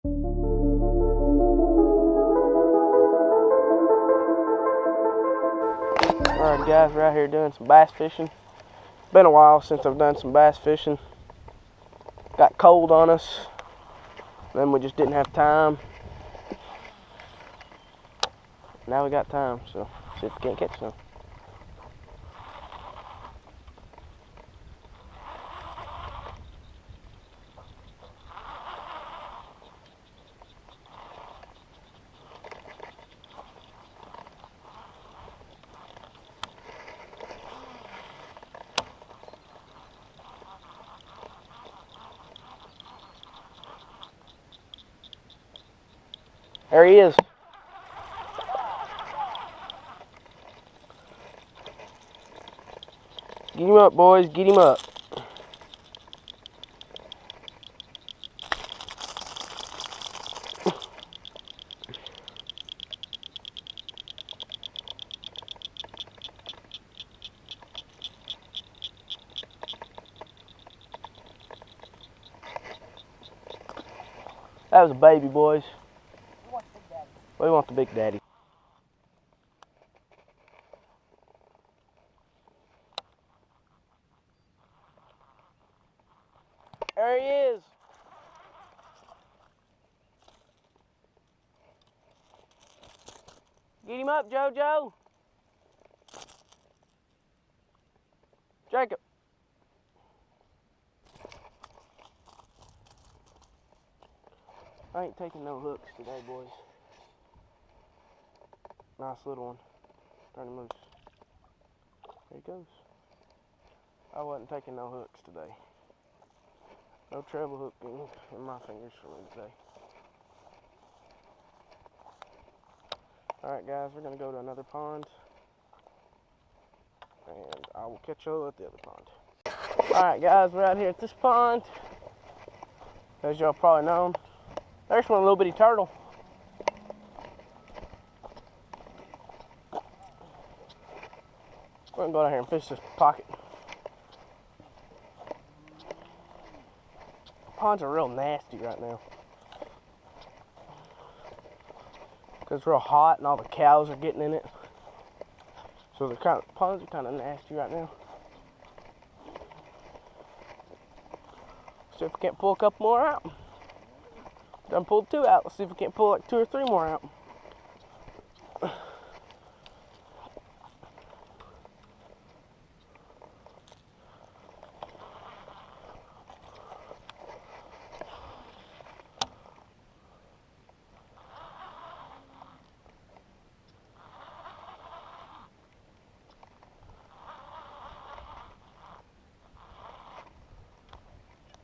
Alright guys, we're out here doing some bass fishing. Been a while since I've done some bass fishing. Got cold on us, then we just didn't have time. Now we got time, so see if we can't catch some. There he is. Get him up, boys. Get him up. That was a baby, boys. We want the big daddy. There he is. Get him up, JoJo. Jacob. I ain't taking no hooks today, boys. Nice little one. Turn him loose. There he goes. I wasn't taking no hooks today. No treble hooking in my fingers for me today. Alright guys, we're going to go to another pond. And I will catch you at the other pond. Alright guys, we're out here at this pond. As y'all probably know, there's one little bitty turtle. We're going to go down here and fish this pocket. Ponds are real nasty right now. Because it's real hot and all the cows are getting in it. So the ponds are kind of nasty right now. See if we can't pull a couple more out. Done pulled 2 out. Let's see if we can't pull like 2 or 3 more out.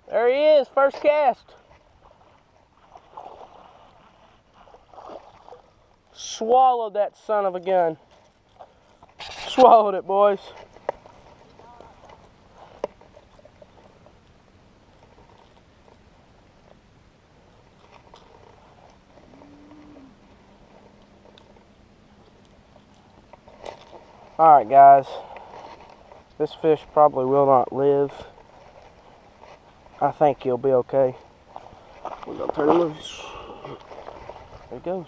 There he is, first cast. Swallowed that son of a gun. Swallowed it, boys. Alright guys, this fish probably will not live. I think he'll be okay. We're gonna turn him loose. There he goes.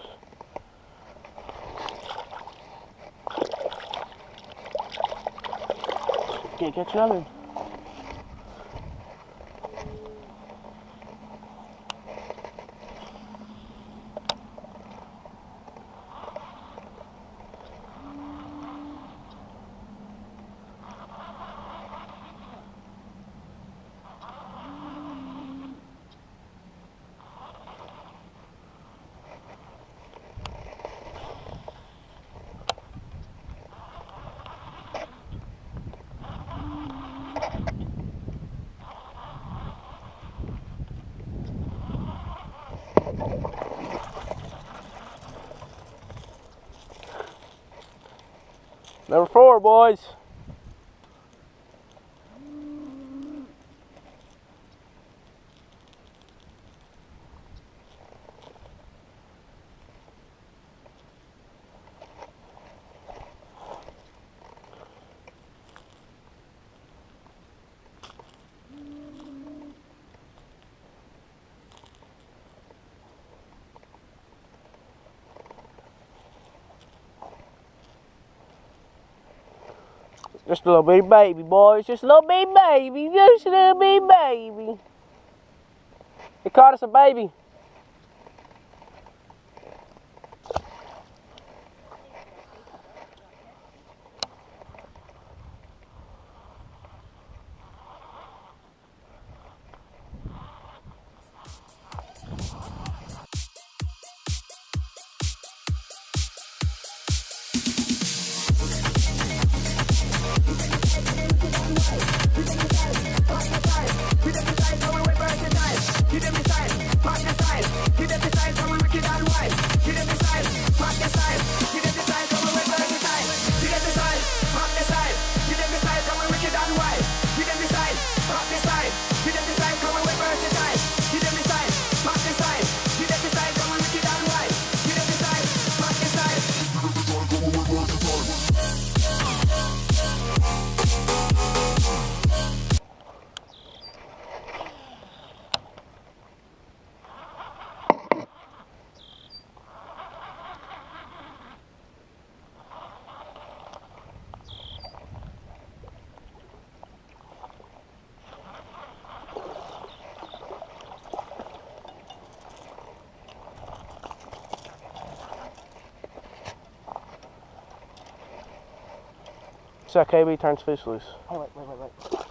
Can't catch another one. Number 4, boys. Just a little bitty baby, boys. Just a little bitty baby. Just a little bitty baby. He caught us a baby. So KB turns fish loose. Hey, wait.